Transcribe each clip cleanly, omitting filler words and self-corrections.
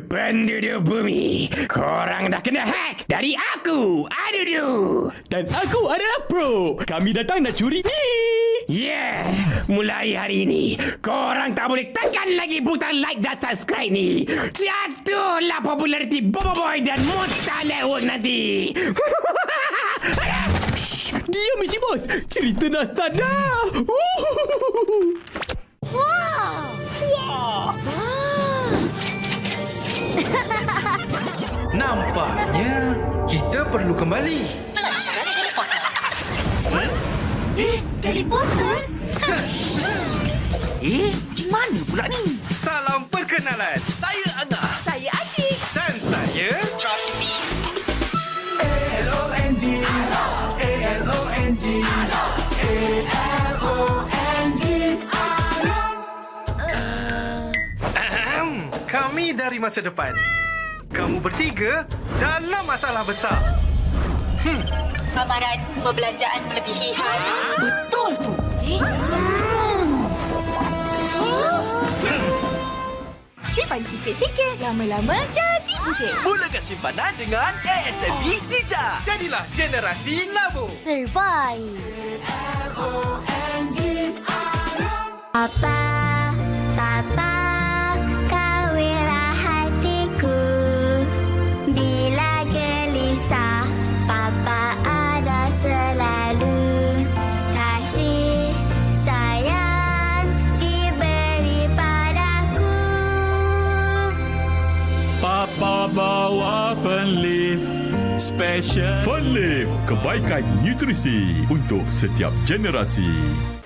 Penduduk bumi, korang dah kena hack dari aku, Adudu. Dan aku adalah Pro. Kami datang nak curi ni. Yeah, mulai hari ini, korang tak boleh tekan lagi butang like dan subscribe ni. Jatuhlah populariti Bobo Boy dan Monster Network nanti. Shh, diam Michi Bos. Cerita dah start dah. Wah. Nampaknya kita perlu kembali. Pelajaran teleporter. Teleporter? Macam mana pula ni? Salam perkenalan. Saya Angah. Saya Asyik. Dan saya Drop the beat. ALONG. ALONG. Ahem. Kami dari masa depan. Kamu bertiga dalam masalah besar. Amaran perbelanjaan melebihi had. Betul tu. Simpan sikit-sikit, lama-lama jadi bukit. Mulakan simpanan dengan ASMB Ninja. Jadilah generasi labu. Terbaik. Papa, Papa, kawinlah hatiku. Bila gelisah, Papa ada selalu. Kasih sayang diberi padaku. Papa bawa Fenleaf Special. Fenleaf, kebaikan nutrisi untuk setiap generasi.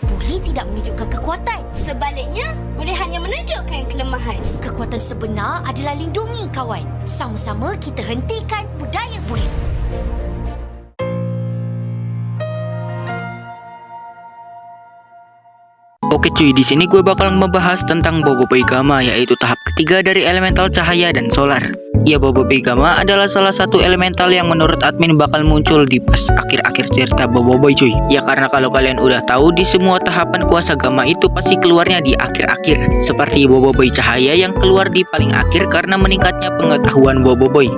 Boleh tidak menunjukkan kekuatan. Sebaliknya, boleh hanya menunjukkan kelemahan. Kekuatan sebenar adalah lindungi kawan. Sama-sama kita hentikan budaya buli. Oke cuy, di sini gue bakal membahas tentang Bobo Boy Gamma, yaitu tahap ketiga dari elemental cahaya dan solar. Ya, Bobo Boy Gamma adalah salah satu elemental yang menurut admin bakal muncul di pas akhir-akhir cerita Bobo Boy cuy. Ya karena kalau kalian udah tahu di semua tahapan kuasa Gamma itu pasti keluarnya di akhir-akhir. Seperti Bobo Boy cahaya yang keluar di paling akhir karena meningkatnya pengetahuan Bobo Boy.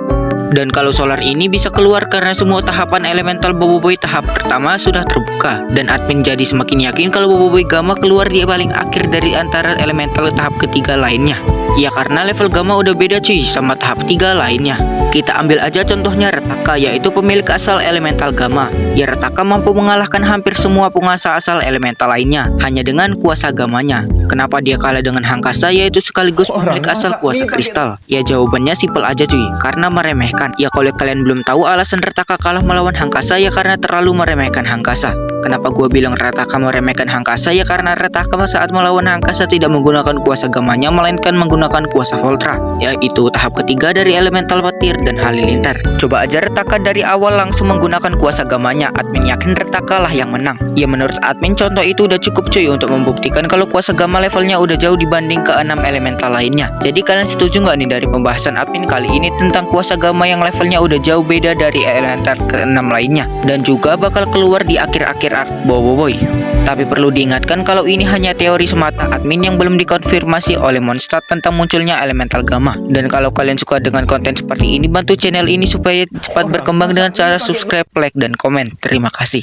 Dan kalau solar ini bisa keluar karena semua tahapan elemental Bobo Boy tahap pertama sudah terbuka. Dan admin jadi semakin yakin kalau Bobo Boy Gamma keluar di paling akhir dari antara elemental tahap ketiga lainnya. Ya karena level Gamma udah beda cuy sama tahap 3 lainnya. Kita ambil aja contohnya Retaka, yaitu pemilik asal elemental Gamma. Ya Retaka mampu mengalahkan hampir semua penguasa asal elemental lainnya hanya dengan kuasa Gammanya. Kenapa dia kalah dengan Hangkasa, yaitu sekaligus pemilik asal kuasa kristal? Ya jawabannya simpel aja cuy, karena meremehkan. Ya kalau kalian belum tahu alasan Retaka kalah melawan Hangkasa, ya karena terlalu meremehkan Hangkasa. Kenapa gue bilang Retaka meremehkan Hangkasa? Ya karena Retaka saat melawan Hangkasa tidak menggunakan kuasa Gammanya, melainkan menggunakan kuasa Voltra, yaitu tahap ketiga dari elemental petir dan halilintar. Coba aja Retaka dari awal langsung menggunakan kuasa Gammanya, admin yakin Retaka lah yang menang. Ya menurut admin contoh itu udah cukup cuy untuk membuktikan kalau kuasa Gamma levelnya udah jauh dibanding ke 6 elemental lainnya. Jadi kalian setuju nggak nih dari pembahasan admin kali ini tentang kuasa Gamma yang levelnya udah jauh beda dari elemental ke-6 lainnya, dan juga bakal keluar di akhir-akhir arc Bobo Boy? Tapi perlu diingatkan kalau ini hanya teori semata admin yang belum dikonfirmasi oleh Mondstadt tentang munculnya elemental Gamma. Dan kalau kalian suka dengan konten seperti ini, bantu channel ini supaya cepat berkembang dengan cara subscribe, like, dan komen. Terima kasih.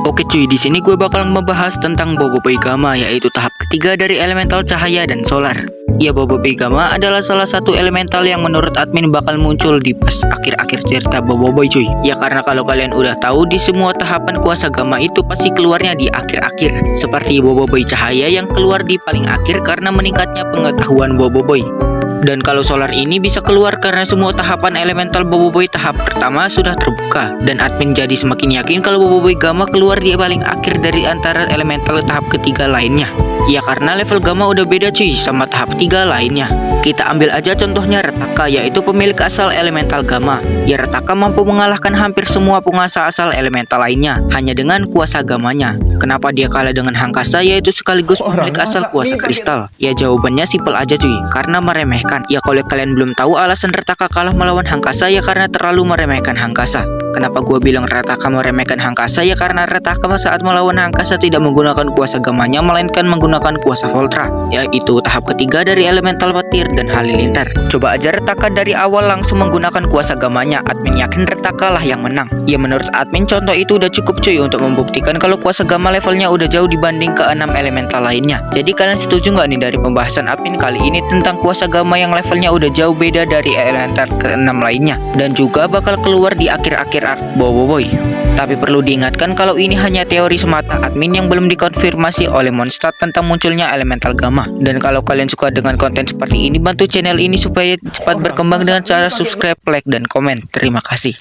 Oke cuy, di sini gue bakal membahas tentang Bobo Boy Gamma, yaitu tahap ketiga dari elemental cahaya dan solar. Ya, Bobo Boy Gamma adalah salah satu elemental yang menurut admin bakal muncul di pas akhir-akhir cerita Bobo Boy cuy. Ya karena kalau kalian udah tahu di semua tahapan kuasa Gamma itu pasti keluarnya di akhir-akhir. Seperti Bobo Boy cahaya yang keluar di paling akhir karena meningkatnya pengetahuan Bobo Boy. Dan kalau solar ini bisa keluar karena semua tahapan elemental Bobo Boy tahap pertama sudah terbuka. Dan admin jadi semakin yakin kalau Bobo Boy Gamma keluar di paling akhir dari antara elemental tahap ketiga lainnya. Ya karena level Gamma udah beda cuy sama tahap 3 lainnya. Kita ambil aja contohnya Retaka, yaitu pemilik asal elemental Gamma. Ya Retaka mampu mengalahkan hampir semua penguasa asal elemental lainnya hanya dengan kuasa Gammanya. Kenapa dia kalah dengan Hangkasa, yaitu sekaligus pemilik asal kuasa kristal? Ya jawabannya simpel aja cuy, karena meremehkan. Ya kalau kalian belum tahu alasan Retaka kalah melawan Hangkasa, ya karena terlalu meremehkan Hangkasa. Kenapa gua bilang Rataka meremehkan Hangkasa? Ya karena Rataka saat melawan Hangkasa tidak menggunakan kuasa gamanya, melainkan menggunakan kuasa Voltra, yaitu tahap ketiga dari elemental petir dan halilintar. Coba aja Rataka dari awal langsung menggunakan kuasa gamanya, admin yakin Rataka lah yang menang. Ya menurut admin contoh itu udah cukup cuy untuk membuktikan kalau kuasa gamma levelnya udah jauh dibanding ke 6 elemental lainnya. Jadi kalian setuju nggak nih dari pembahasan admin kali ini tentang kuasa gamma yang levelnya udah jauh beda dari elemental ke-6 lainnya, dan juga bakal keluar di akhir-akhir arc Boboiboy. Tapi perlu diingatkan kalau ini hanya teori semata admin yang belum dikonfirmasi oleh Mondstadt tentang munculnya elemental gamma. Dan kalau kalian suka dengan konten seperti ini, bantu channel ini supaya cepat berkembang dengan cara subscribe, like, dan komen. Terima kasih.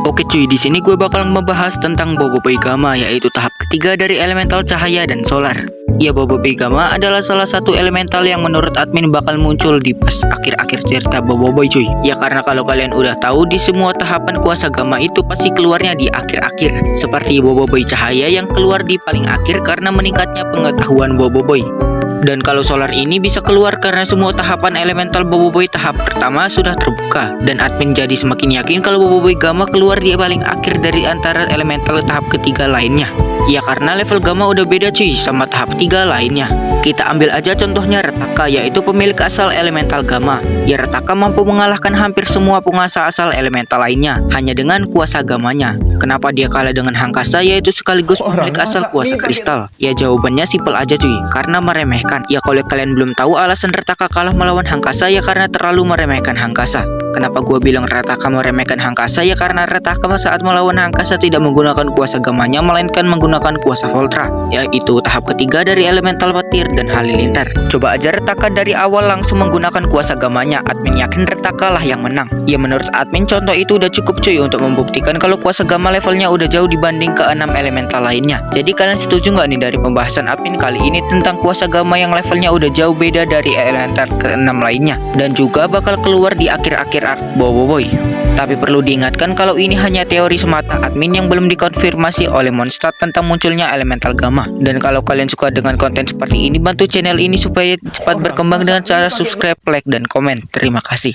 Oke cuy, di sini gue bakal membahas tentang Boboiboy Gamma, yaitu tahap ketiga dari elemental cahaya dan solar. Ya, Boboiboy Gamma adalah salah satu elemental yang menurut admin bakal muncul di pas akhir-akhir cerita Boboiboy cuy. Ya karena kalau kalian udah tahu di semua tahapan kuasa gamma itu pasti keluarnya di akhir-akhir. Seperti Boboiboy cahaya yang keluar di paling akhir karena meningkatnya pengetahuan Boboiboy. Dan kalau solar ini bisa keluar karena semua tahapan elemental Boboiboy tahap pertama sudah terbuka. Dan admin jadi semakin yakin kalau Boboiboy Gamma keluar di paling akhir dari antara elemental tahap ketiga lainnya. Ya karena level gamma udah beda cuy sama tahap 3 lainnya. Kita ambil aja contohnya Rataka, yaitu pemilik asal elemental gamma. Ya Rataka mampu mengalahkan hampir semua penguasa asal elemental lainnya hanya dengan kuasa gamanya. Kenapa dia kalah dengan Hangkasa, yaitu sekaligus pemilik asal kuasa kristal? Ya jawabannya simpel aja cuy, karena meremehkan. Ya kalau kalian belum tahu alasan Rataka kalah melawan Hangkasa, ya karena terlalu meremehkan Hangkasa. Kenapa gue bilang Rataka meremehkan Hangkasa? Ya karena Rataka saat melawan Hangkasa tidak menggunakan kuasa gamanya, melainkan menggunakan kuasa Voltra, yaitu tahap ketiga dari elemental petir dan halilintar. Coba aja Rataka dari awal langsung menggunakan kuasa gamanya, admin yakin Rataka lah yang menang. Ya menurut admin contoh itu udah cukup cuy untuk membuktikan kalau kuasa gamma levelnya udah jauh dibanding ke 6 elemental lainnya. Jadi kalian setuju nggak nih dari pembahasan admin kali ini tentang kuasa gamma yang levelnya udah jauh beda dari elemental ke-6 lainnya, dan juga bakal keluar di akhir-akhir arc Boboiboy. Tapi perlu diingatkan kalau ini hanya teori semata admin yang belum dikonfirmasi oleh Mondstadt tentang munculnya elemental gamma. Dan kalau kalian suka dengan konten seperti ini, bantu channel ini supaya cepat berkembang dengan cara subscribe, like, dan komen. Terima kasih.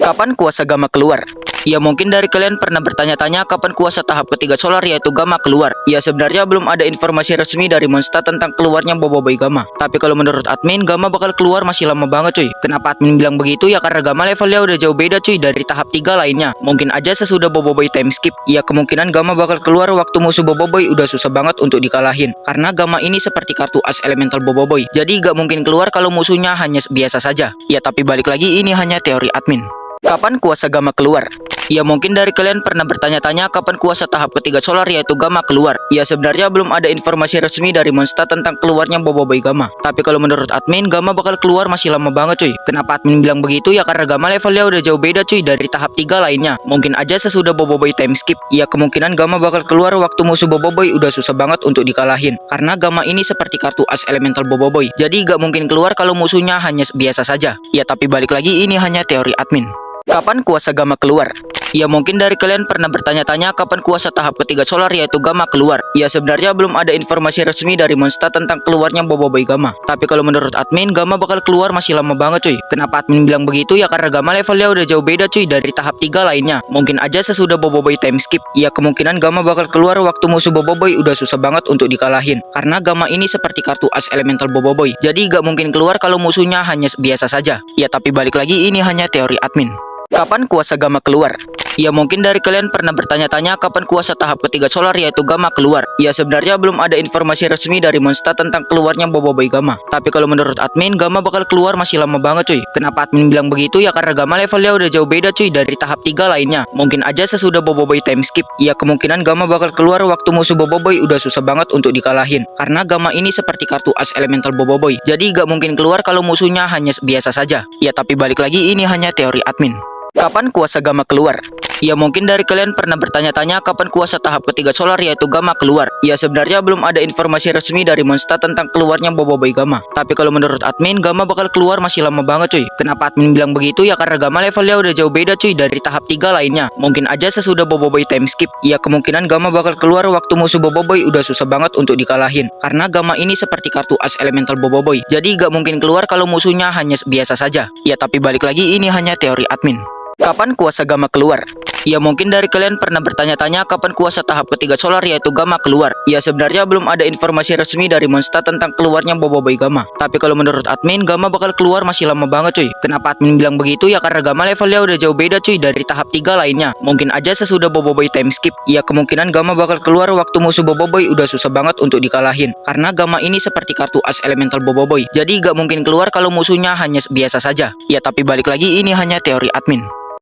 Kapan kuasa gamma keluar? Ya mungkin dari kalian pernah bertanya-tanya kapan kuasa tahap ketiga solar yaitu gamma keluar. Ya sebenarnya belum ada informasi resmi dari Mondstadt tentang keluarnya Boboiboy Gamma. Tapi kalau menurut admin, gamma bakal keluar masih lama banget cuy. Kenapa admin bilang begitu? Ya karena gamma levelnya udah jauh beda cuy dari tahap 3 lainnya. Mungkin aja sesudah Boboiboy time skip. Ya kemungkinan gamma bakal keluar waktu musuh Boboiboy udah susah banget untuk dikalahin. Karena gamma ini seperti kartu as elemental Boboiboy. Jadi gak mungkin keluar kalau musuhnya hanya biasa saja. Ya tapi balik lagi, ini hanya teori admin. Kapan kuasa gamma keluar? Ya mungkin dari kalian pernah bertanya-tanya kapan kuasa tahap ketiga solar yaitu gamma keluar. Ya sebenarnya belum ada informasi resmi dari Mondstadt tentang keluarnya Boboiboy Gamma. Tapi kalau menurut admin, gamma bakal keluar masih lama banget cuy. Kenapa admin bilang begitu? Ya karena gamma levelnya udah jauh beda cuy dari tahap 3 lainnya. Mungkin aja sesudah Boboiboy time skip. Ya kemungkinan gamma bakal keluar waktu musuh Boboiboy udah susah banget untuk dikalahin. Karena gamma ini seperti kartu as elemental Boboiboy. Jadi gak mungkin keluar kalau musuhnya hanya biasa saja. Ya tapi balik lagi, ini hanya teori admin. Kapan kuasa gamma keluar? Ya mungkin dari kalian pernah bertanya-tanya kapan kuasa tahap ketiga solar yaitu gamma keluar. Ya sebenarnya belum ada informasi resmi dari Mondstadt tentang keluarnya Boboiboy Gamma. Tapi kalau menurut admin, gamma bakal keluar masih lama banget cuy. Kenapa admin bilang begitu? Ya karena gamma levelnya udah jauh beda cuy dari tahap 3 lainnya. Mungkin aja sesudah Boboiboy time skip. Ya kemungkinan gamma bakal keluar waktu musuh Boboiboy udah susah banget untuk dikalahin. Karena gamma ini seperti kartu as elemental Boboiboy. Jadi gak mungkin keluar kalau musuhnya hanya biasa saja. Ya tapi balik lagi, ini hanya teori admin. Kapan kuasa gamma keluar? Ya mungkin dari kalian pernah bertanya-tanya kapan kuasa tahap ketiga solar yaitu gamma keluar. Ya sebenarnya belum ada informasi resmi dari Mondstadt tentang keluarnya Boboiboy Gamma. Tapi kalau menurut admin, gamma bakal keluar masih lama banget cuy. Kenapa admin bilang begitu? Ya karena gamma levelnya udah jauh beda cuy dari tahap 3 lainnya. Mungkin aja sesudah Boboiboy time skip. Ya kemungkinan gamma bakal keluar waktu musuh Boboiboy udah susah banget untuk dikalahin. Karena gamma ini seperti kartu as elemental Boboiboy. Jadi gak mungkin keluar kalau musuhnya hanya biasa saja. Ya tapi balik lagi, ini hanya teori admin. Kapan kuasa gamma keluar? Ya mungkin dari kalian pernah bertanya-tanya kapan kuasa tahap ketiga solar yaitu gamma keluar. Ya sebenarnya belum ada informasi resmi dari Mondstadt tentang keluarnya Boboiboy Gamma. Tapi kalau menurut admin, gamma bakal keluar masih lama banget cuy. Kenapa admin bilang begitu? Ya karena gamma levelnya udah jauh beda cuy dari tahap 3 lainnya. Mungkin aja sesudah Boboiboy time skip. Ya kemungkinan gamma bakal keluar waktu musuh Boboiboy udah susah banget untuk dikalahin. Karena gamma ini seperti kartu as elemental Boboiboy. Jadi gak mungkin keluar kalau musuhnya hanya biasa saja. Ya tapi balik lagi, ini hanya teori admin. Kapan kuasa Gamma keluar? Ya mungkin dari kalian pernah bertanya-tanya kapan kuasa tahap ketiga solar yaitu Gamma keluar. Ya sebenarnya belum ada informasi resmi dari Monster tentang keluarnya Boboiboy Gamma. Tapi kalau menurut admin, Gamma bakal keluar masih lama banget cuy. Kenapa admin bilang begitu? Ya karena Gamma levelnya udah jauh beda cuy dari tahap 3 lainnya. Mungkin aja sesudah Boboiboy time skip. Ya kemungkinan Gamma bakal keluar waktu musuh Boboiboy udah susah banget untuk dikalahin. Karena Gamma ini seperti kartu as elemental Boboiboy. Jadi gak mungkin keluar kalau musuhnya hanya biasa saja. Ya tapi balik lagi ini hanya teori admin.